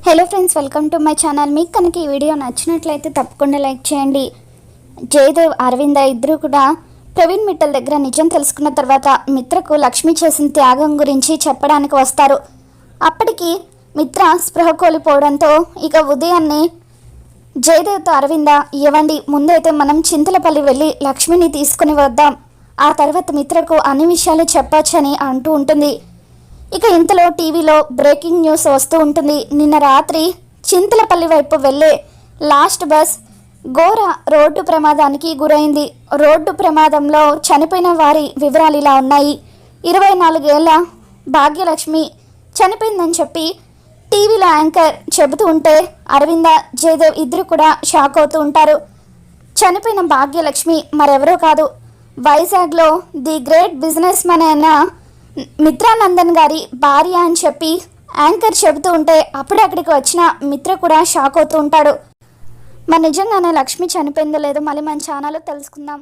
Hello friends, welcome to my channel. మీకు కనుక ఈ వీడియో నచ్చినట్లయితే తప్పకుండా లైక్ చేయండి. జయదేవ్, అరవింద ఇద్దరు కూడా ప్రవీణ్ మిట్టల్ దగ్గర నిజం తెలుసుకున్న తర్వాత మిత్రకు లక్ష్మి చేసిన త్యాగం గురించి చెప్పడానికి వస్తారు. అప్పటికి మిత్ర స్పృహ కోల్పోవడంతో ఇక ఉదయాన్నే జయదేవ్తో అరవింద, ఇవ్వండి ముందైతే మనం చింతలపల్లి వెళ్ళి లక్ష్మిని తీసుకుని వద్దాం, ఆ తర్వాత మిత్రకు అన్ని విషయాలు చెప్పొచ్చని అంటూ ఉంటుంది. ఇక ఇంతలో టీవీలో బ్రేకింగ్ న్యూస్ వస్తూ ఉంటుంది. నిన్న రాత్రి చింతలపల్లి వైపు వెళ్ళే లాస్ట్ బస్ ఘోర రోడ్డు ప్రమాదానికి గురైంది. రోడ్డు ప్రమాదంలో చనిపోయిన వారి వివరాలు ఇలా ఉన్నాయి. 24 ఏళ్ల భాగ్యలక్ష్మి చనిపోయిందని చెప్పి టీవీలో యాంకర్ చెబుతూ ఉంటే అరవింద, జయదేవ్ ఇద్దరు కూడా షాక్ అవుతూ ఉంటారు. చనిపోయిన భాగ్యలక్ష్మి మరెవరో కాదు, వైజాగ్లో ది గ్రేట్ బిజినెస్ మ్యాన్ అయిన మిత్రానందన్ గారి భార్య అని చెప్పి యాంకర్ చెబుతూ ఉంటే అప్పుడే అక్కడికి వచ్చిన మిత్ర కూడా షాక్ అవుతూ ఉంటాడు. మరి నిజంగానే లక్ష్మి చనిపోయిందో లేదో మళ్ళీ మన ఛానల్లో తెలుసుకుందాం.